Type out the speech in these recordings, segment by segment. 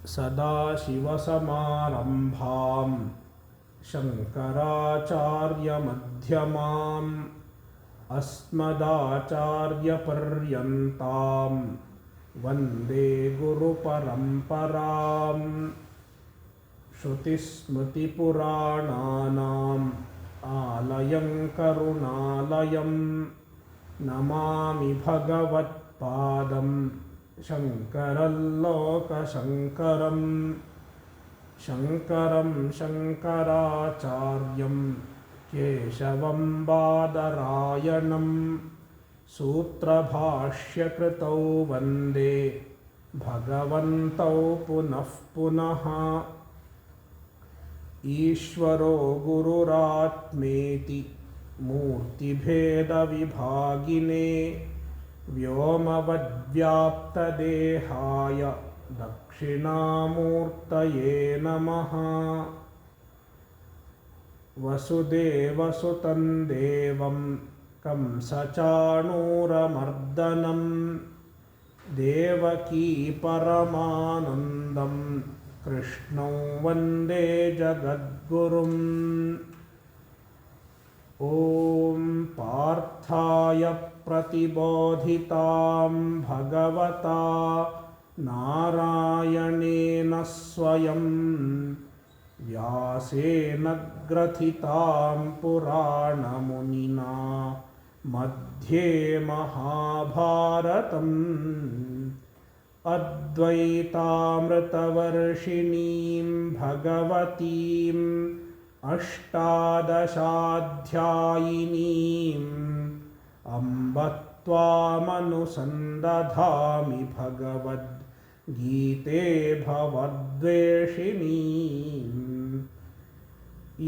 सदाशिवसमारम्भां शङ्कराचार्यमध्यमाम् अस्मदाचार्यपर्यन्तां वन्दे गुरुपरम्पराम्। श्रुतिस्मृतिपुराणानाम् आलयं करुणालयं नमामि भगवत्पादं शङ्करं लोकशङ्करं। शङ्करं शङ्कराचार्यं केशवं बादरायणं सूत्रभाष्यकृतौ वन्दे भगवन्तौ पुनः पुनः। ईश्वरो गुरुरात्मेति मूर्तिभेदविभागिने व्योमवद्व्याप्तदेहाय दक्षिणामूर्तये नमः। वसुदेवसुतं देवं कंसचाणूरमर्दनं देवकी परमानन्दं कृष्णं वन्दे जगद्गुरुम्। ॐ पार्थाय प्रतिबोधितां भगवता नारायणेन स्वयं व्यासेन ग्रथितां पुराणमुनिना मध्ये महाभारतम्। अद्वैतामृतवर्षिणीं भगवतीम् अष्टादशाध्यायिनीम् अम्ब त्वामनुसन्दधामि भगवद्गीते भवद्वेषिणीम्।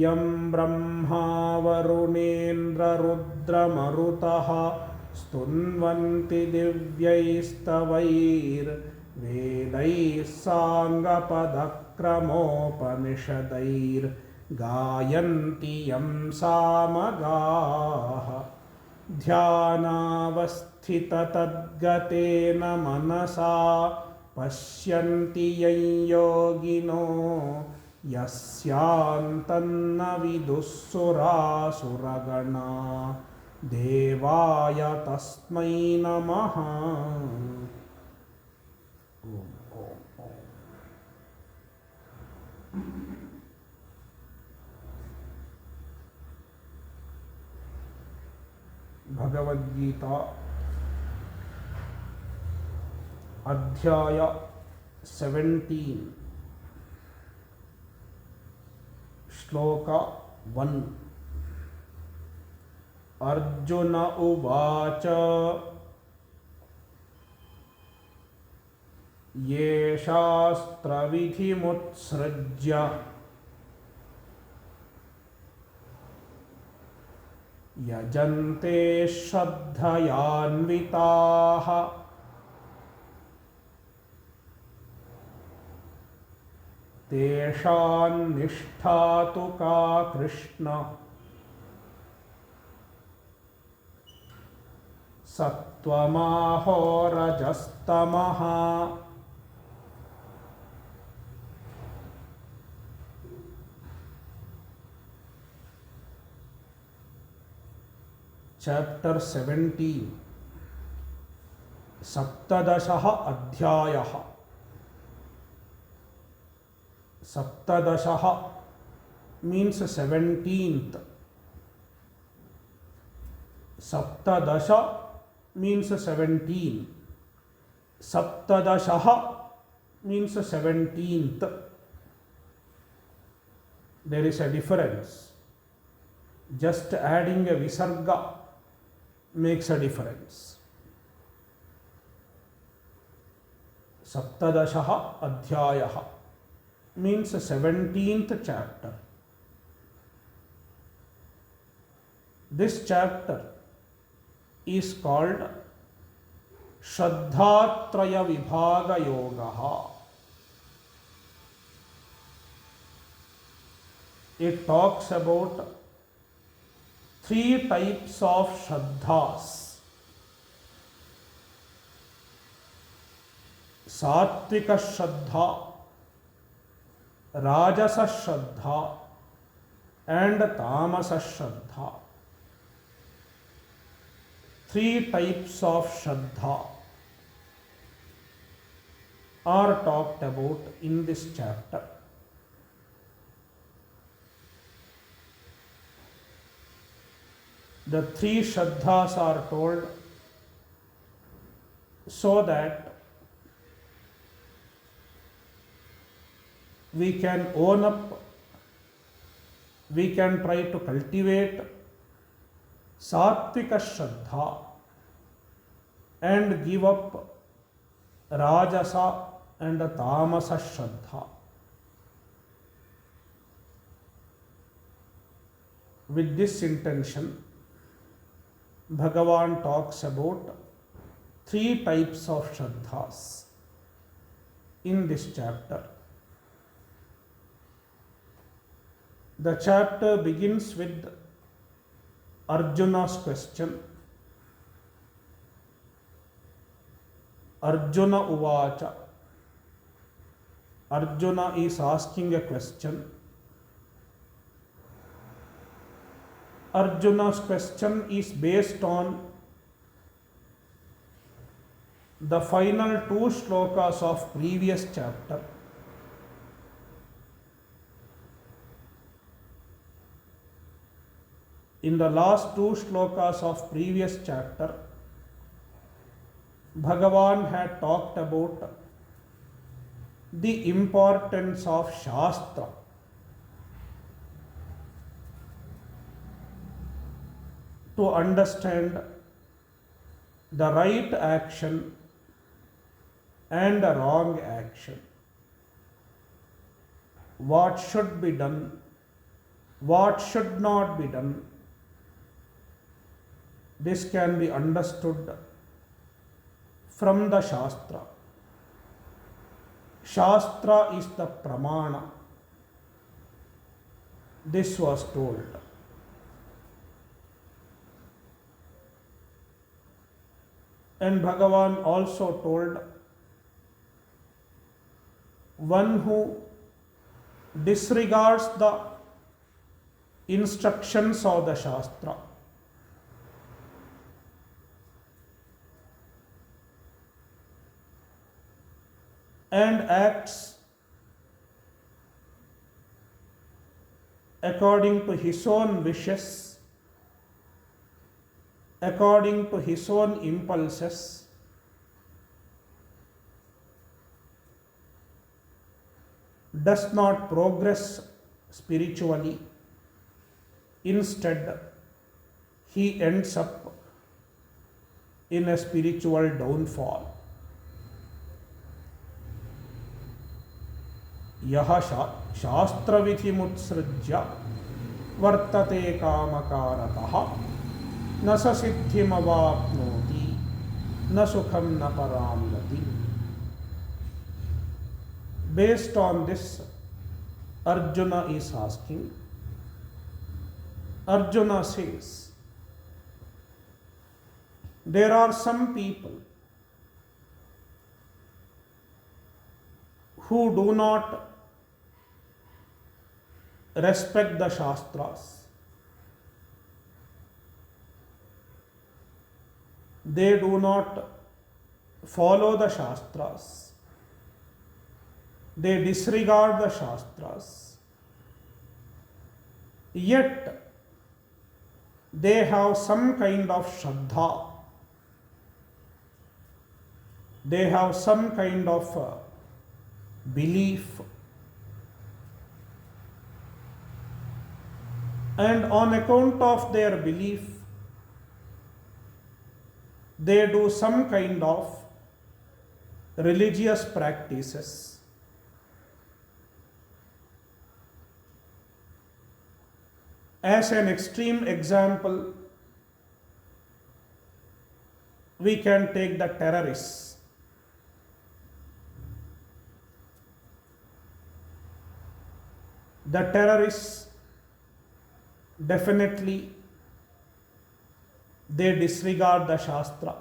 यं ब्रह्मा वरुणेन्द्ररुद्रमरुतः स्तुन्वन्ति दिव्यैस्तवैर्वेदैः साङ्गपदक्रमोपनिषदैर्गायन्ति यं सामगाः। ध्यानावस्थिततद्गतेन मनसा पश्यन्ति यं योगिनो यस्यान्तन्न विदुःसुरासुरगणा देवाय तस्मै नमः। भगवद्गीता अध्याय 17 श्लोका 1। अर्जुन उवाच ये शास्त्रविधिमुत्सृज्य यजन्ते श्रद्धयान्विताः तेषां निष्ठा तु का कृष्ण। सत्त्वमाहो रजस्तमः चैप्टर 17 सप्तदशः अध्यायः। सप्तदशः means 17th. सप्तदश means 17. सप्तदशः means 17th. There is a difference. Just adding a visarga makes a difference. Saptadashah adhyayah means 17th chapter. This chapter is called Shraddhatraya Vibhaga Yogaha. It talks about 3 types of Shraddhas. Sattvika Shraddha, Rajasa Shraddha and Tamasa Shraddha. Three types of Shraddha are talked about in this chapter. The three Shraddhas are told so that we can own up, we can try to cultivate Sattvika Shraddha and give up Rajasa and Tamasa Shraddha. With this intention, Bhagavan talks about three types of Shraddhas in this chapter. The chapter begins with Arjuna's question. Arjuna Uvacha. Arjuna is asking a question. Arjuna's question is based on the final two shlokas of previous chapter. In the last two shlokas of previous chapter, Bhagavan had talked about the importance of Shastra. To understand the right action and the wrong action. What should be done, what should not be done. This can be understood from the Shastra. Shastra is the pramana. This was told. And Bhagavan also told, one who disregards the instructions of the Shastra and acts according to his own wishes, according to his own impulses, does not progress spiritually. Instead, he ends up in a spiritual downfall. Yaha shastra vidhimutsrajya vartate kamakarataha na sa siddhim avapnoti na sukham na param gati. Based on this, Arjuna is asking. Arjuna says, there are some people who do not respect the Shastras. They do not follow the Shastras. They disregard the Shastras. Yet, they have some kind of Shraddha. They have some kind of belief. And on account of their belief, they do some kind of religious practices. As an extreme example, we can take the terrorists. The terrorists definitely they disregard the Shastra.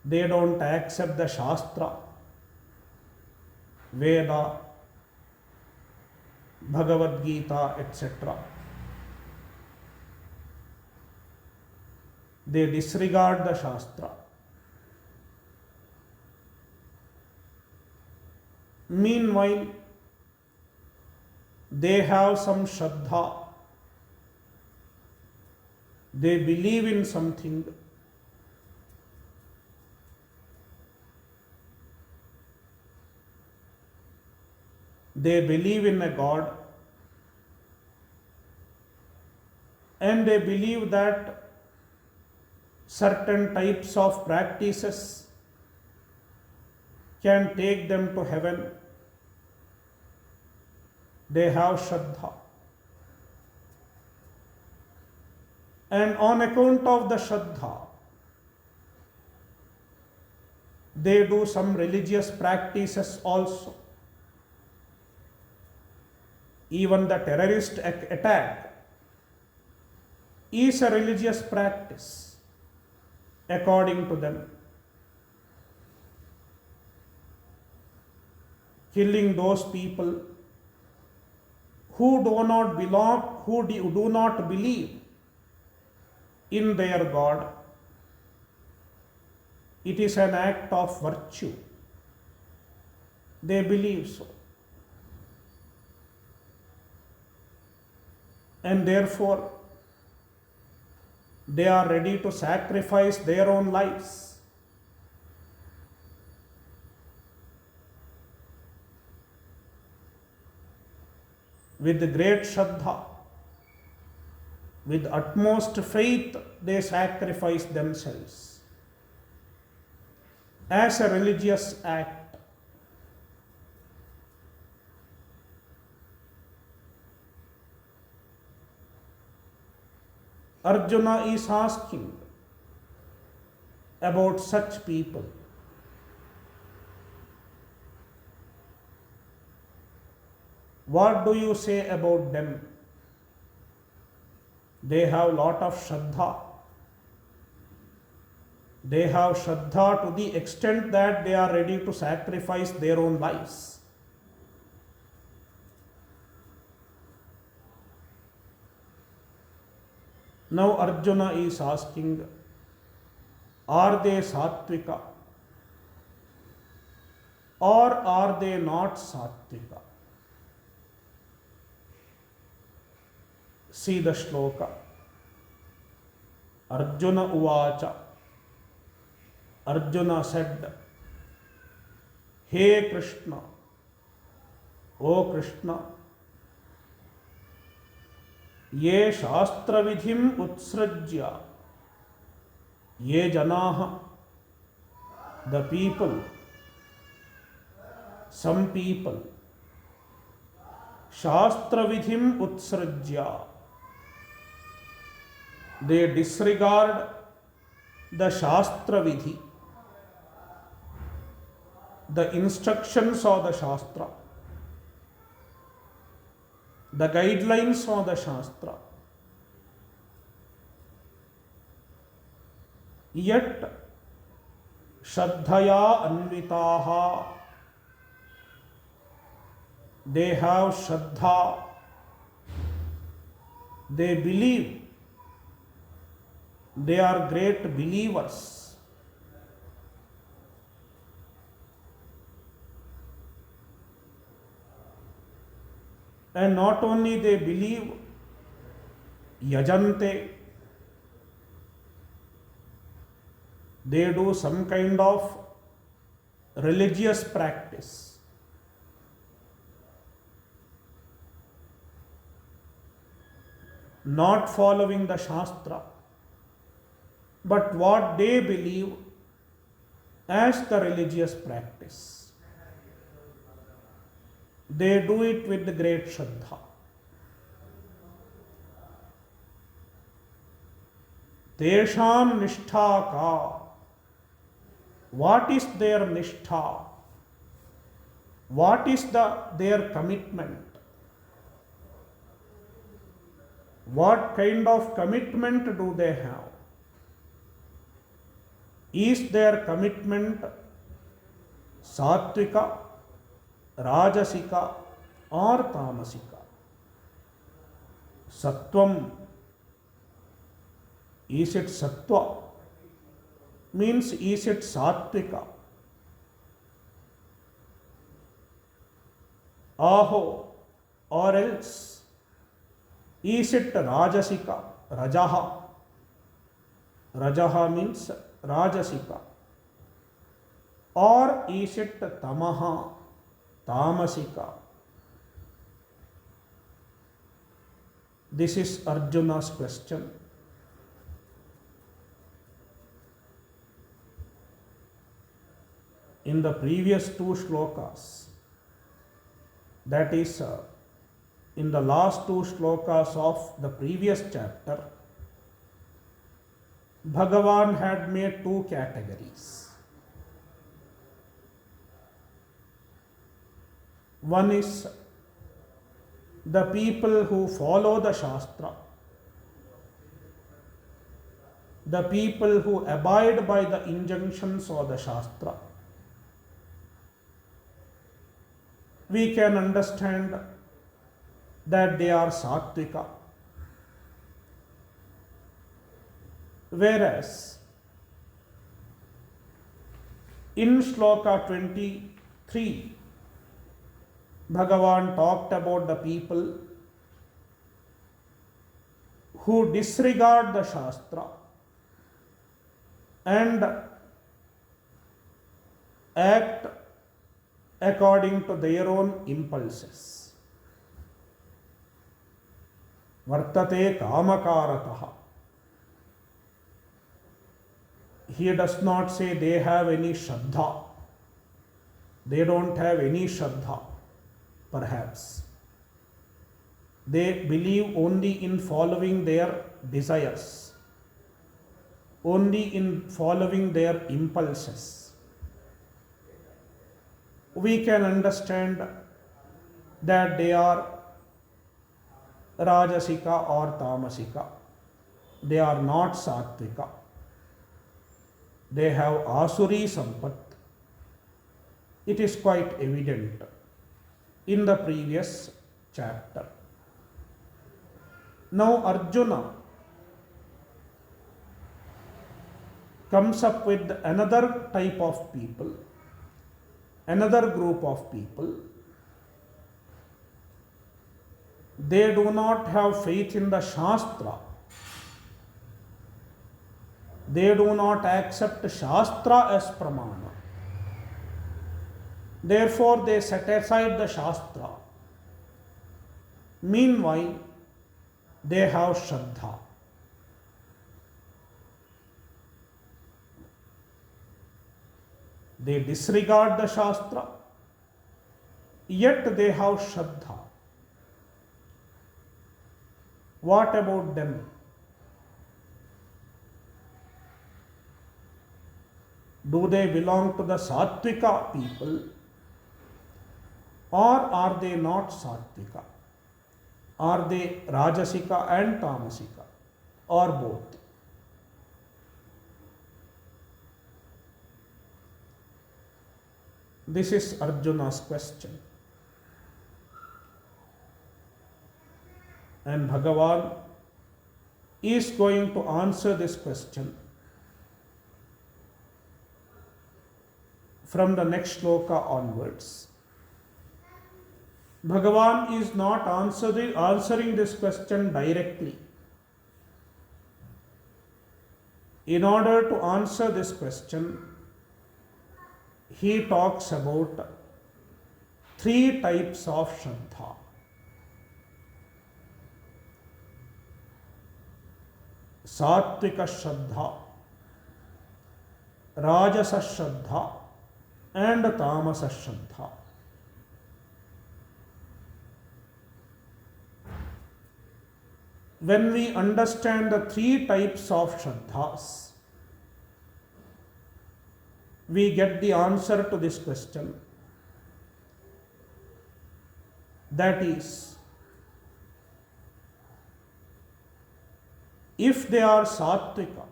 They don't accept the Shastra. Veda, Bhagavadgita, etc. They disregard the Shastra. Meanwhile, they have some Shraddha. They believe in something. They believe in a God, and they believe that certain types of practices can take them to heaven. They have Shraddha. And on account of the Shraddha, they do some religious practices also. Even the terrorist attack is a religious practice, according to them. Killing those people who do not belong, who do not believe in their God, it is an act of virtue. They believe so. And therefore, they are ready to sacrifice their own lives. With great Shraddha, with utmost faith, they sacrifice themselves as a religious act. Arjuna is asking about such people. What do you say about them? They have lot of Shraddha. They have Shraddha to the extent that they are ready to sacrifice their own lives. Now Arjuna is asking, are they sattvika or are they not sattvika? See the shloka. Arjuna uvacha. Arjuna said, Hey Krishna, O Krishna, ये शास्त्र विधिम उत्सृज्य ये जनाः, the people, some people, shastra vidhim utsrajya, they disregard the shastra vidhi, the instructions of the shastra, the guidelines of the Shastra. Yet, Shraddhaya Anvitaha, they have Shraddha, they believe, they are great believers. And not only they believe, yajante, they do some kind of religious practice. Not following the Shastra, but what they believe as the religious practice. They do it with great Shraddha. Tesham nishtha ka. What is their nishtha? What is their commitment? What kind of commitment do they have? Is their commitment sattvika Rajasika or Tamasika. Sattvam, is it sattva? Means is it sattvika? Aho, or else is it Rajasika, Rajaha? Rajaha means Rajasika. Or is it Tamaha, Tamasika? This is Arjuna's question. In the previous two shlokas, that is, in the last two shlokas of the previous chapter, Bhagavan had made two categories. One is the people who follow the Shastra, the people who abide by the injunctions of the Shastra. We can understand that they are sattvika. Whereas in Shloka 23, Bhagavan talked about the people who disregard the Shastra and act according to their own impulses. Vartate kamakarataha. He does not say they have any shraddha. They don't have any shraddha, perhaps. They believe only in following their desires, only in following their impulses. We can understand that they are Rajasika or Tamasika. They are not Sattvika. They have Asuri Sampat. It is quite evident in the previous chapter. Now Arjuna comes up with another type of people, another group of people. They do not have faith in the Shastra. They do not accept Shastra as pramana. Therefore, they set aside the Shastra. Meanwhile, they have Shraddha. They disregard the Shastra, yet they have Shraddha. What about them? Do they belong to the Sattvika people, or are they not Sattvika? Are they Rajasika and Tamasika, or both? This is Arjuna's question. And Bhagavan is going to answer this question from the next shloka onwards. Bhagavan is not answering this question directly. In order to answer this question, he talks about three types of Shraddha. Sattvika Shraddha, Rajasa Shraddha and Tamasa Shraddha. When we understand the three types of Shraddhas, we get the answer to this question. That is, if they are Sattvika,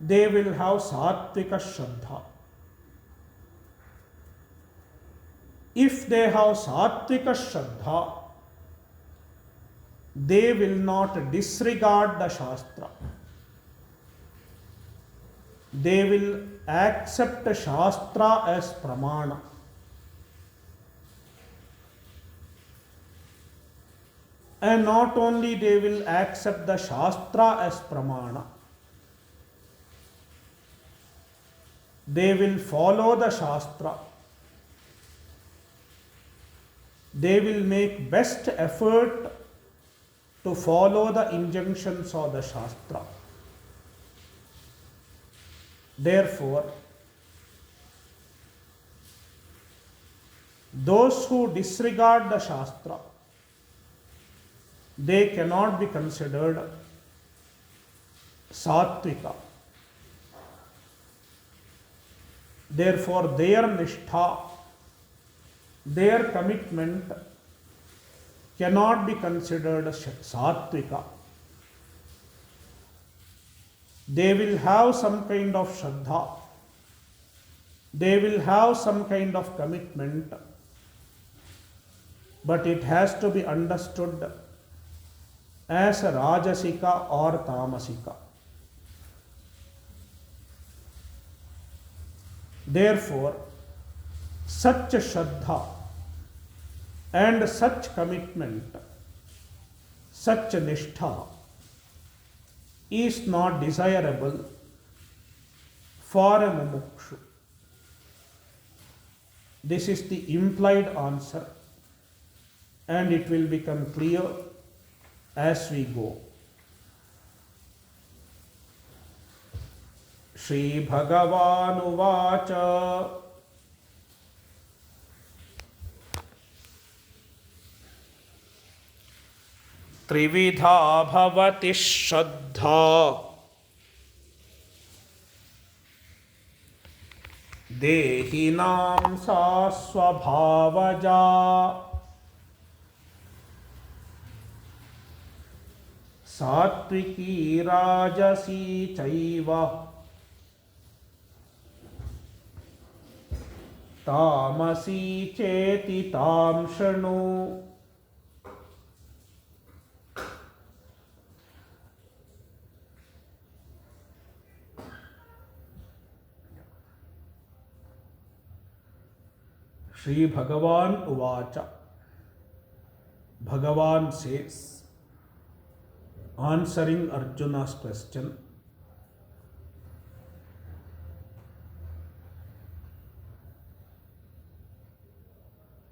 they will have Sattvika Shraddha. If they have sattvika shraddha, they will not disregard the Shastra. They will accept Shastra as pramana. And not only they will accept the Shastra as pramana, they will follow the Shastra. They will make best effort to follow the injunctions of the Shastra. Therefore, those who disregard the Shastra, they cannot be considered sattvika. Therefore, their nishtha, their commitment cannot be considered sattvika. They will have some kind of shraddha, they will have some kind of commitment, but it has to be understood as a rajasika or tamasika. Therefore, such a shraddha and such commitment, such a nishtha is not desirable for a mumukshu. This is the implied answer, and it will become clear as we go. Shri Bhagavan Uvacha Trividha bhavati shraddha Dehinam sa svabhavaja Sattviki rajasi chaiva Tamasi cheti tam shanu. Shri Bhagavan Uvacha. Bhagavan says, answering Arjuna's question,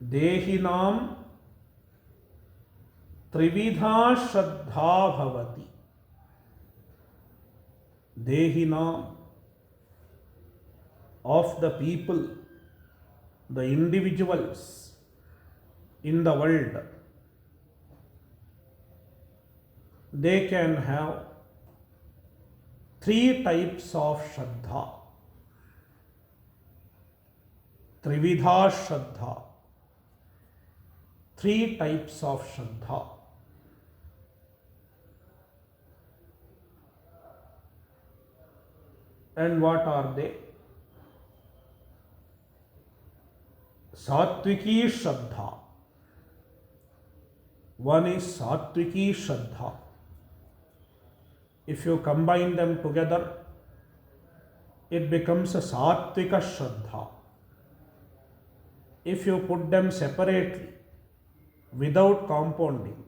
Dehinam trividha shraddha bhavati. Dehinam, of the people, the individuals in the world, they can have three types of shraddha. Trividha shraddha. Three types of shraddha. And what are they? Sattviki shraddha. One is sattviki shraddha. If you combine them together, it becomes a sattvika shraddha. If you put them separately, without compounding,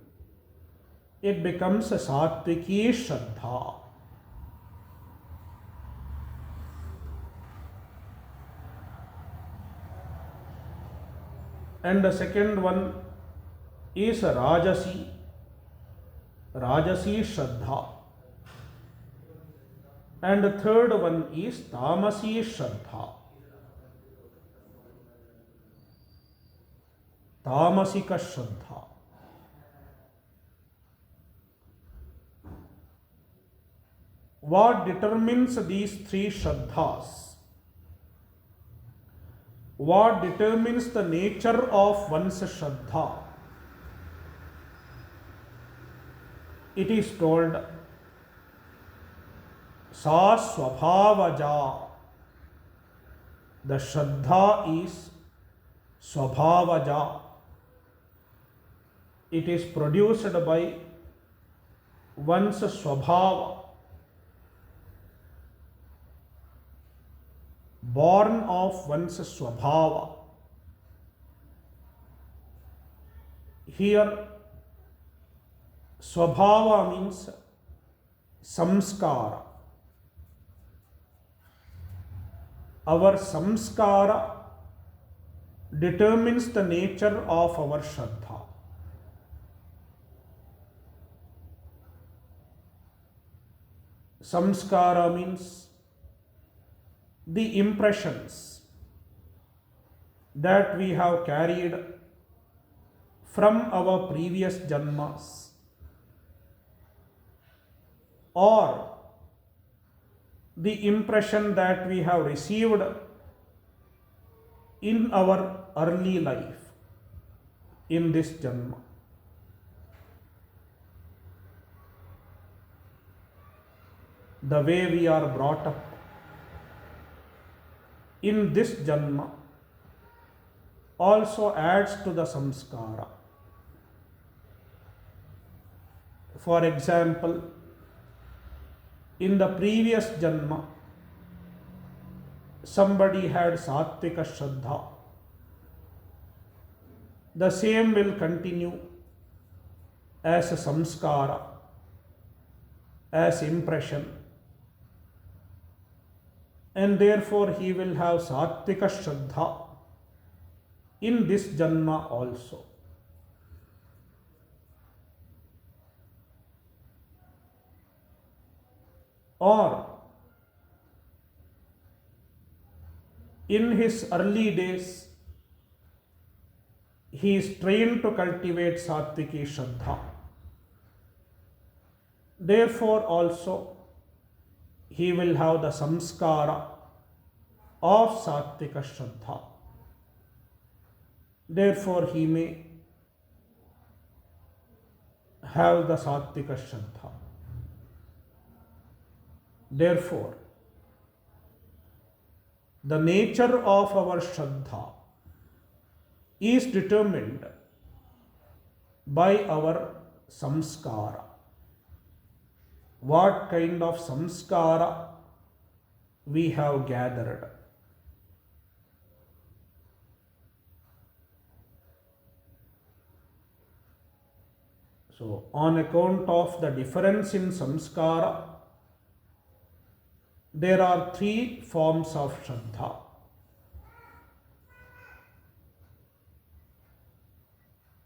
it becomes a sattviki shraddha. And the second one is a rajasi shraddha. And the third one is tamasi shraddha. Tamasika shraddha. What determines these three shraddhas? What determines the nature of one's shraddha? It is told sa svabhavaja. The shraddha is swabhavaja. It is produced by one's swabhava, born of one's swabhava. Here, swabhava means samskara. Our samskara determines the nature of our shraddha. Samskara means the impressions that we have carried from our previous janmas, or the impression that we have received in our early life in this janma. The way we are brought up in this janma also adds to the samskara. For example, in the previous janma, somebody had sattvika shraddha. The same will continue as a samskara, as impression, and therefore he will have sattvika shraddha in this janma also. Or in his early days, he is trained to cultivate sattviki shraddha. Therefore also he will have the samskara of sattvika shraddha. Therefore he may have the sattvika shraddha. Therefore, the nature of our shraddha is determined by our samskara. What kind of samskara we have gathered. So, on account of the difference in samskara, there are three forms of shraddha.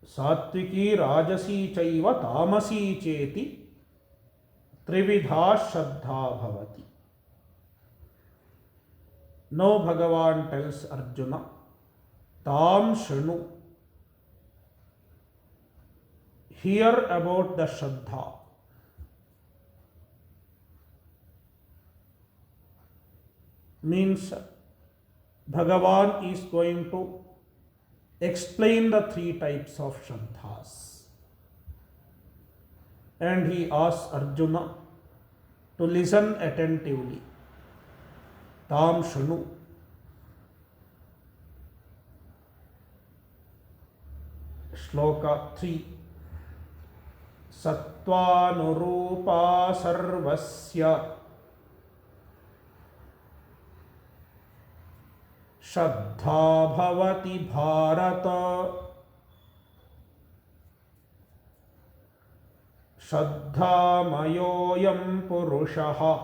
Sattviki, Rajasi chaiva tamasi cheti trividha shraddha bhavati. Now Bhagavan tells Arjuna, Tam shrinu. Hear about the shraddha. Means Bhagavan is going to explain the three types of shraddhas. And he asks Arjuna to listen attentively. Tam shunu. Shloka 3. Sattvanurupa sarvasya Shraddha bhavati Bharata. Shraddha mayoyam purushaha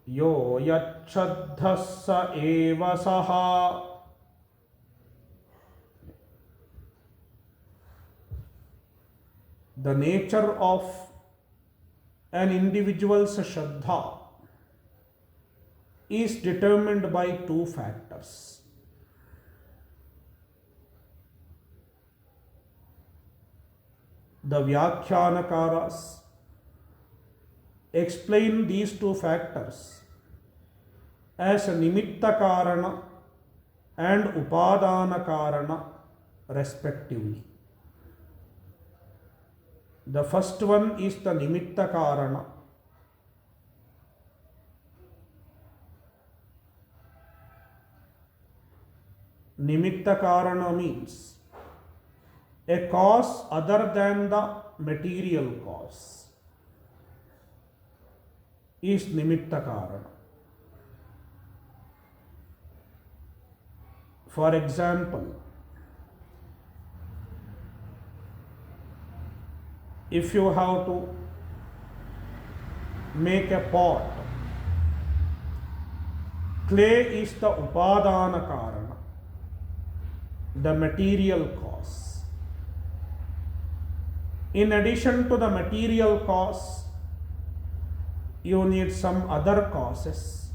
yo yachshraddhassa eva saha. The nature of an individual's shraddha is determined by two factors. The Vyakhyanakaras explain these two factors as Nimitta Karana and Upadana Karana respectively. The first one is the Nimitta Karana. Nimitta karana means a cause other than the material cause is nimitta karana. For example, if you have to make a pot, clay is the upadana karana, the material cause. In addition to the material cause, you need some other causes.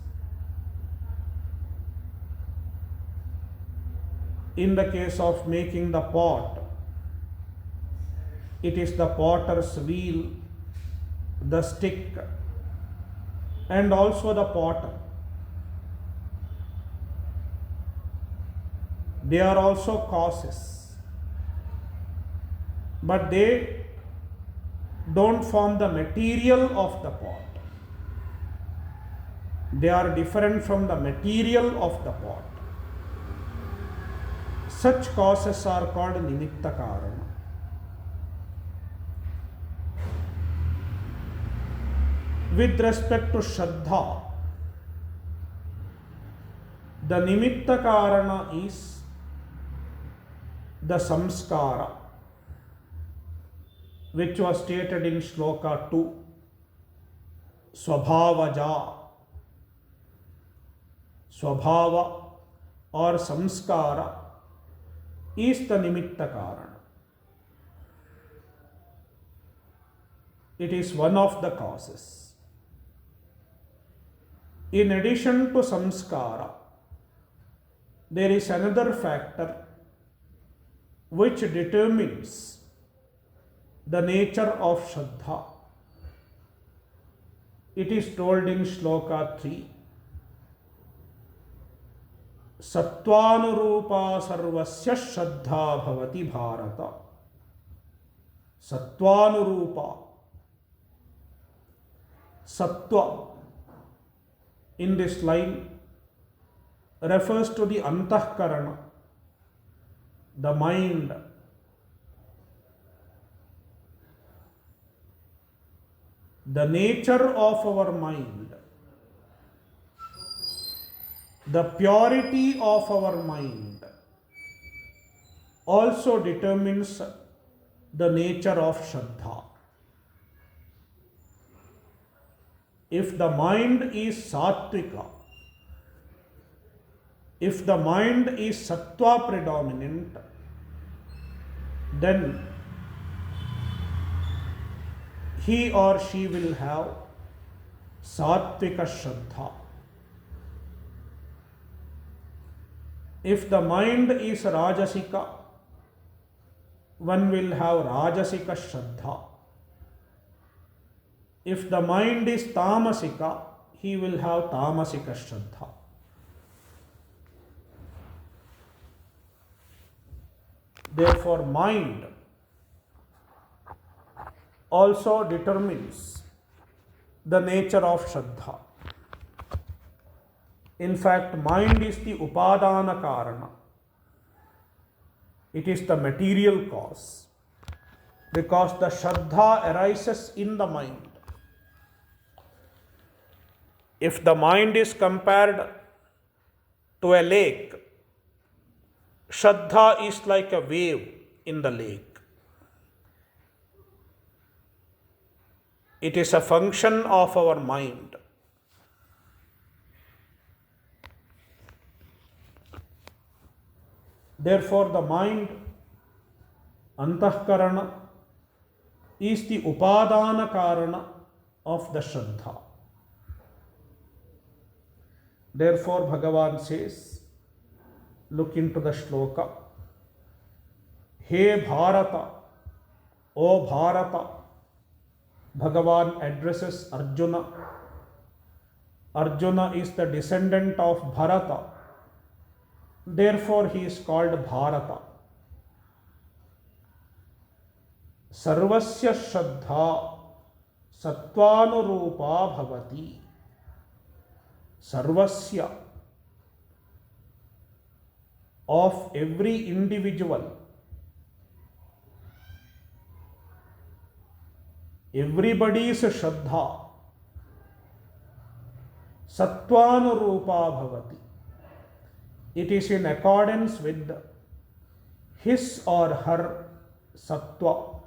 In the case of making the pot, it is the potter's wheel, the stick, and also the potter. They are also causes, but they don't form the material of the pot. They are different from the material of the pot. Such causes are called nimitta karana. With respect to Shraddha, the nimitta karana is the samskara, which was stated in Shloka 2, Swabhavaja. Swabhava or samskara is the nimitta karana. It is one of the causes. In addition to samskara, there is another factor which determines the nature of Shraddha. It is told in Shloka 3, Sattvanurupa sarvasya Shraddha bhavati Bharata. Sattvanurupa. Sattva in this line refers to the antahkarana, the mind. The nature of our mind, the purity of our mind also determines the nature of Shraddha. If the mind is sattvika, if the mind is sattva predominant, then he or she will have sattvika Shraddha. If the mind is rajasika, one will have rajasika Shraddha. If the mind is tamasika, he will have tamasika Shraddha. Therefore, mind also determines the nature of Shraddha. In fact, mind is the upadana karana. It is the material cause, because the Shraddha arises in the mind. If the mind is compared to a lake, Shraddha is like a wave in the lake. It is a function of our mind. Therefore, the mind, antahkarana, is the upadana karana of the Shraddha. Therefore, Bhagavan says, look into the shloka. Hey Bharata, O Bharata, Bhagavan addresses Arjuna. Arjuna is the descendant of Bharata. Therefore, he is called Bharata. Sarvasya Shraddha Sattvanurupa Bhavati. Sarvasya. of every individual, everybody's Shraddha sattvanurupa bhavati. It is in accordance with his or her sattva.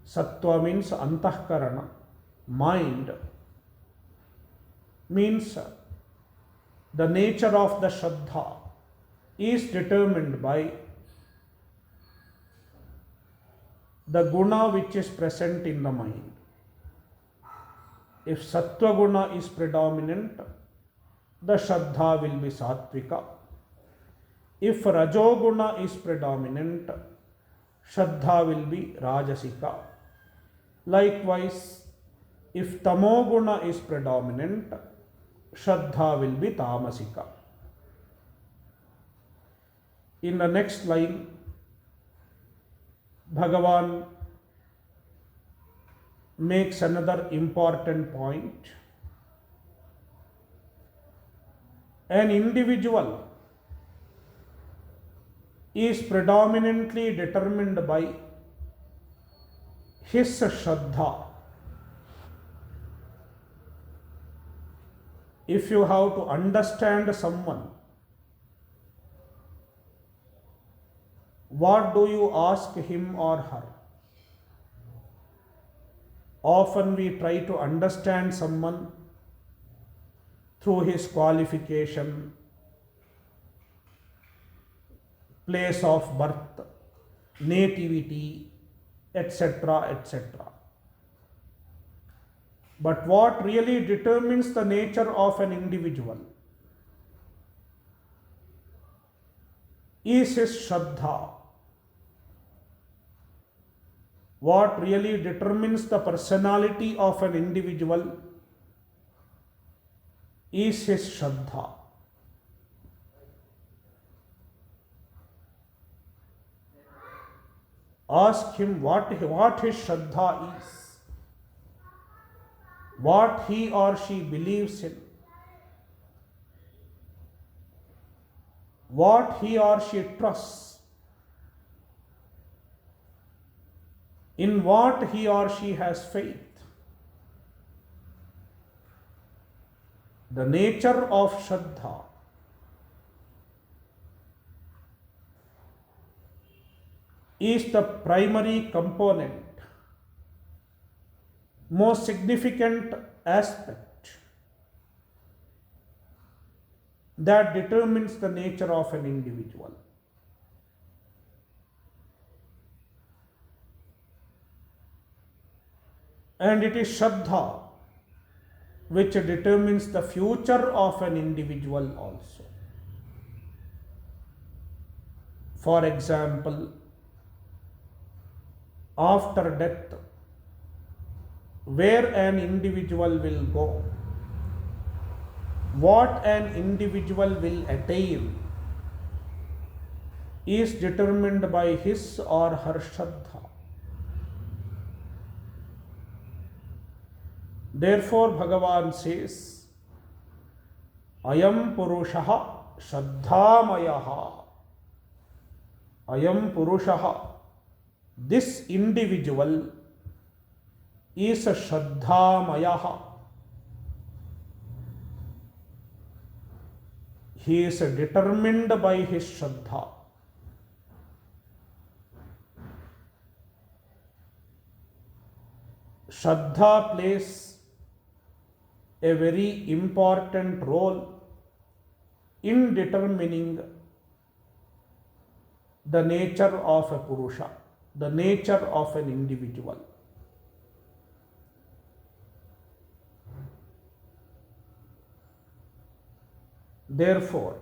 Sattva means antahkarana, mind, means the nature of the Shraddha is determined by the guna which is present in the mind. If sattva guna is predominant, the Shraddha will be sattvika. If rajoguna is predominant, Shraddha will be rajasika. Likewise, if tamoguna is predominant, Shraddha will be tamasika. In the next line, Bhagavan makes another important point. An individual is predominantly determined by his Shraddha. If you have to understand someone, what do you ask him or her? Often we try to understand someone through his qualification, place of birth, nativity, etc., etc. But what really determines the nature of an individual is his Shraddha. What really determines the personality of an individual is his Shraddha. Ask him what his Shraddha is, what he or she believes in, what he or she trusts, in what he or she has faith. The nature of Shraddha is the primary component, most significant aspect that determines the nature of an individual. And it is Shraddha which determines the future of an individual also. For example, after death, where an individual will go, what an individual will attain, is determined by his or her Shraddha. Therefore, Bhagavan says, Ayam Purushaha Shraddhamayaha. Ayam Purushaha. This individual is a Shraddhamayaha. He is determined by his Shraddha. Shraddha plays a very important role in determining the nature of a Purusha, the nature of an individual. Therefore,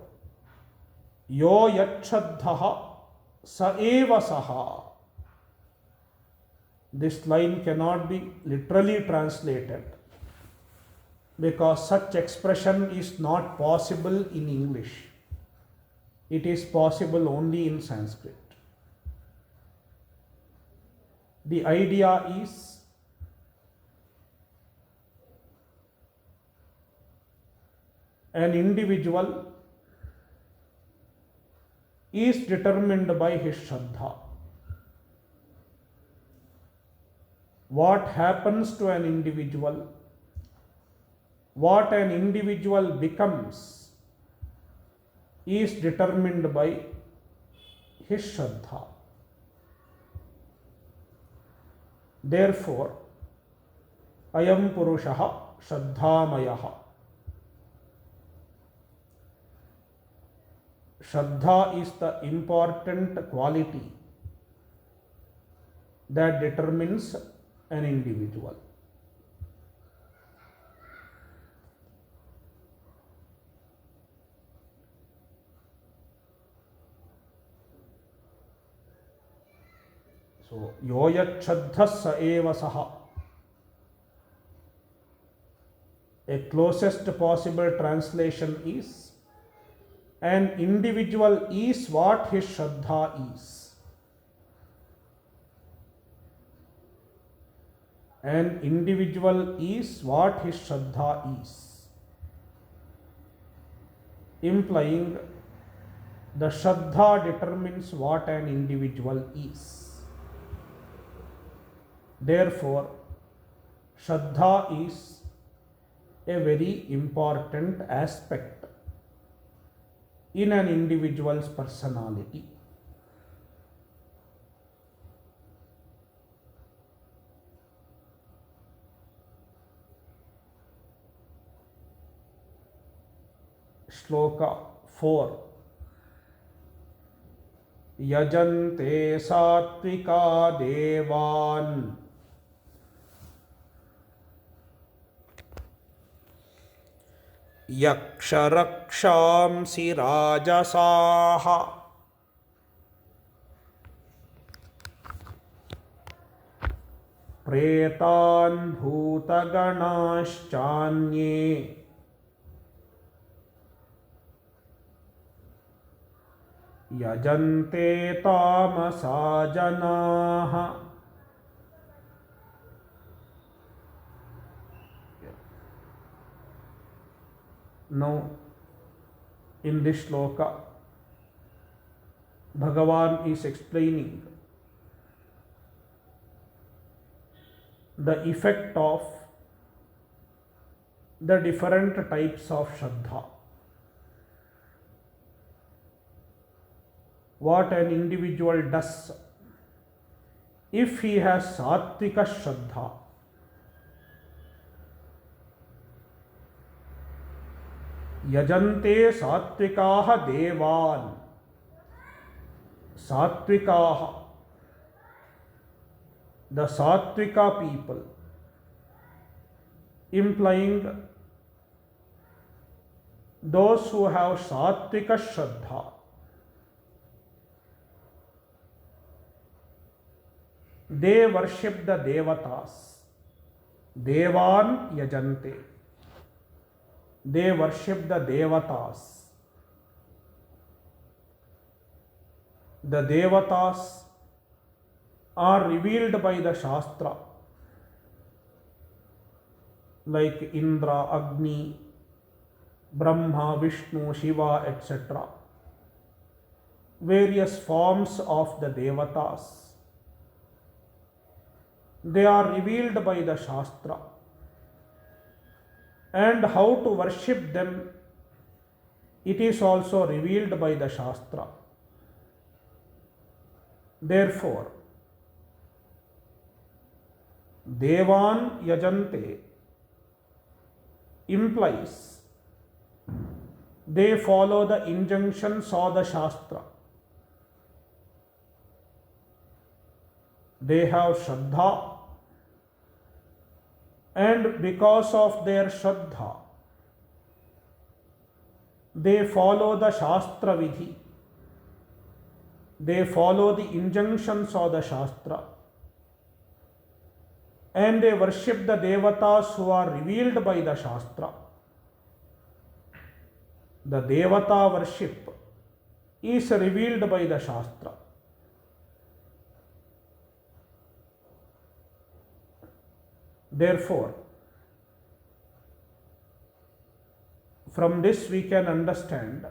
yo yachshraddhaha sa eva saha. This line cannot be literally translated because such expression is not possible in English. It is possible only in Sanskrit. The idea is an individual is determined by his Shraddha. What happens to an individual, what an individual becomes, is determined by his Shraddha. Therefore, Ayam Purushaha Shraddhamayaha. Shraddha is the important quality that determines an individual. So, yoyat shraddhas sa eva saha. A closest possible translation is, an individual is what his Shraddha is. An individual is what his Shraddha is. Implying the Shraddha determines what an individual is. Therefore, Shraddha is a very important aspect in an individual's personality. Shloka 4. Yajante sattvika devan yaksharakshamsi rajasaha pretan bhutaganashchanye yajante tamasa janaha. Now, in this shloka, Bhagavan is explaining the effect of the different types of Shraddha. What an individual does if he has sattvika Shraddha. Yajante sattvikaha devan. Sattvikaha, the sattvika people, implying those who have sattvika Shraddha. They worship the devatas. Devan yajante. They worship the devatas. The devatas are revealed by the Shastra, like Indra, Agni, Brahma, Vishnu, Shiva, etc. Various forms of the devatas. They are revealed by the Shastra. And how to worship them, it is also revealed by the Shastra. Therefore, Devan Yajante implies they follow the injunctions of the Shastra. They have Shraddha, and because of their Shraddha, they follow the Shastra Vidhi. They follow the injunctions of the Shastra. And they worship the devatas who are revealed by the Shastra. The devata worship is revealed by the Shastra. Therefore, from this we can understand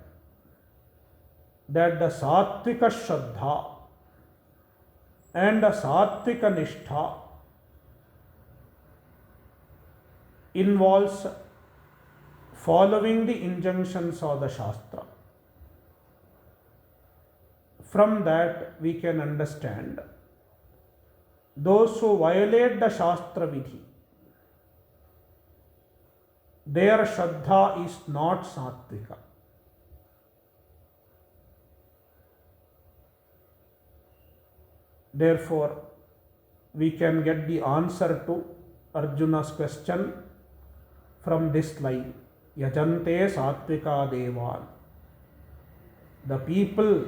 that the sattvika shraddha and the sattvika nishtha involves following the injunctions of the Shastra. From that we can understand those who violate the Shastra Vidhi, their Shraddha is not Sattvika. Therefore, we can get the answer to Arjuna's question from this line, Yajante Sattvika Devan. The people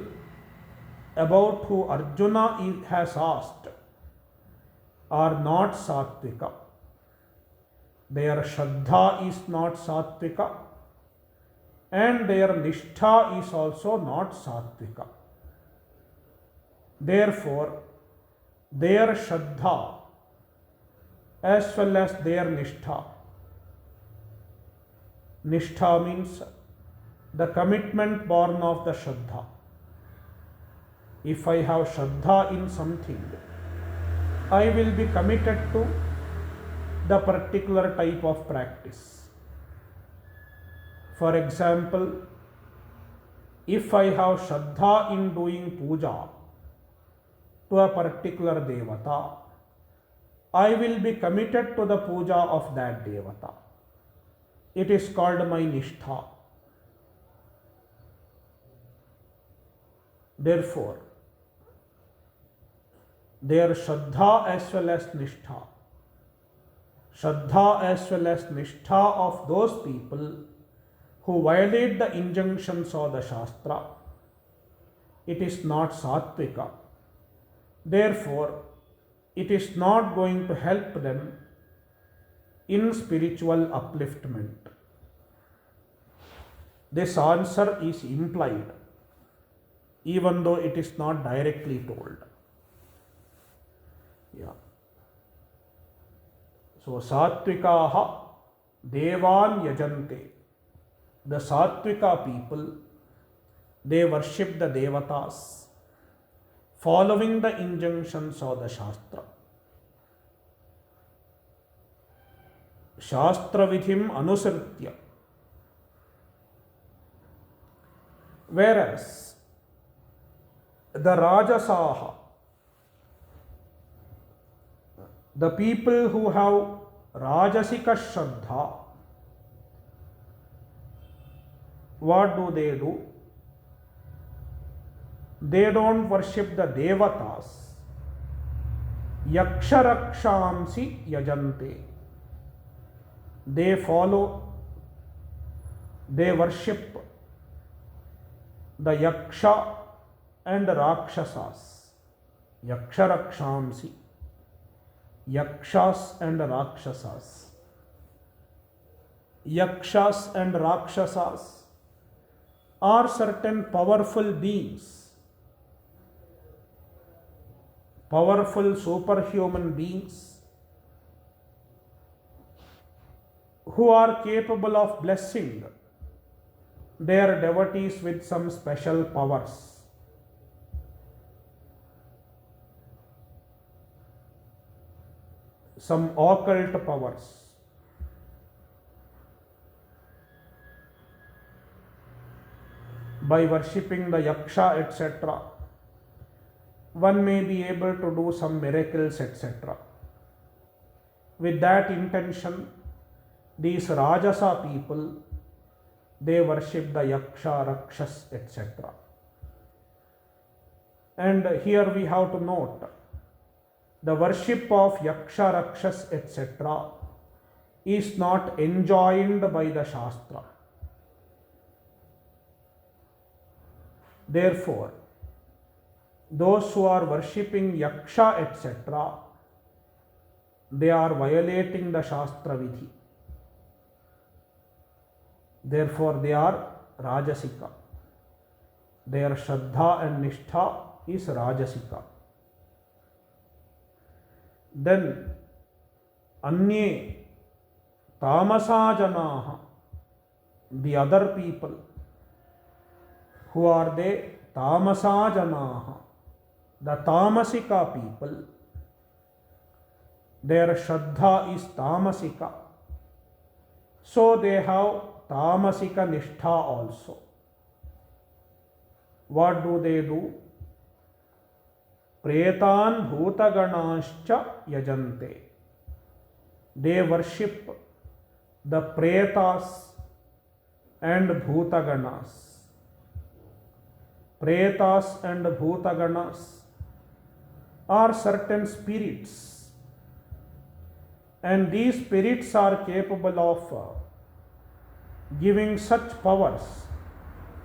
about who Arjuna has asked are not Sattvika. Their Shraddha is not Sattvika and their Nishtha is also not Sattvika. Therefore, their Shraddha as well as their Nishtha. Nishtha means the commitment born of the Shraddha. If I have Shraddha in something, I will be committed to the particular type of practice. For example, if I have Shraddha in doing puja to a particular devata, I will be committed to the puja of that devata. It is called my nishtha. Therefore, their Shraddha as well as Nishtha. Shraddha as well as Nishtha of those people who violate the injunctions of the Shastra, it is not Sattvika. Therefore, it is not going to help them in spiritual upliftment. This answer is implied, even though it is not directly told. Yeah. So Sattvikaha Devan Yajante. The Sattvika people, they worship the Devatas, following the injunctions of the Shastra. Shastra Vidhim Anusritya. Whereas the Rajasaha, the people who have Rajasika Shraddha, what do? They don't worship the Devatas. Yaksharakshamsi Yajante. They worship the Yaksha and Rakshasas. Yaksharakshamsi. Yakshas and Rakshasas. Yakshas and Rakshasas are certain powerful beings, powerful superhuman beings who are capable of blessing their devotees with some special powers. Some occult powers. By worshipping the Yaksha, etc., one may be able to do some miracles, etc. With that intention, these Rajasa people, they worship the Yaksha, Rakshas, etc. And here we have to note, the worship of Yaksha, Rakshas, etc. is not enjoined by the Shastra. Therefore, those who are worshipping Yaksha, etc., they are violating the Shastra Vidhi. Therefore, they are Rajasika. Their Shraddha and Nishtha is Rajasika. Then, Anye Tamasa Janaha, the other people, who are they? tamasa janaha, the tamasika people, their shraddha is tamasika. So they have tamasika nishtha also. What do they do? Pretan bhutaganascha yajante. They worship the pretas and bhutaganas. Pretas and bhutaganas are certain spirits, and these spirits are capable of giving such powers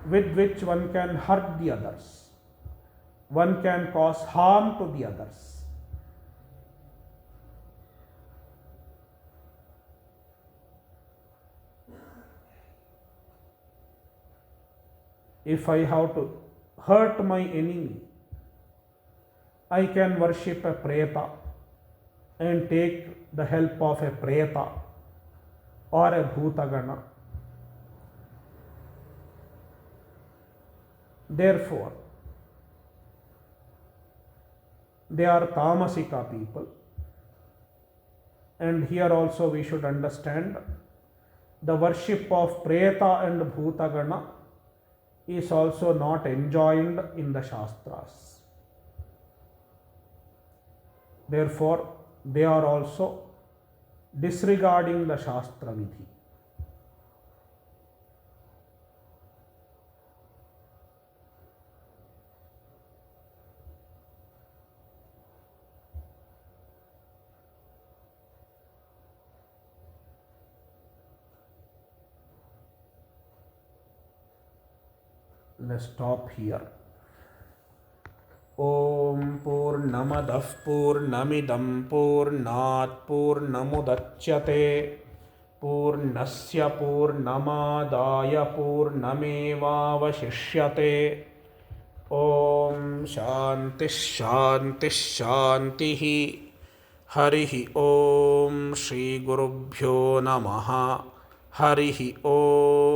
with which one can hurt the others, one can cause harm to the others. If I have to hurt my enemy, I can worship a preta and take the help of a preta or a bhutagana. Therefore, they are tamasika people. And here also we should understand the worship of preta and bhutagana is also not enjoined in the Shastras. Therefore, they are also disregarding the Shastra Vidhi. Let's stop here. Om Purnamadah Purnamidam Purnat Purnamudachyate Purnasya Purnamadaya Purnamevavashishyate. Om Shanti Shanti Shantihi. Harihi Om Shri Gurubhyo Namaha. Harihi Om.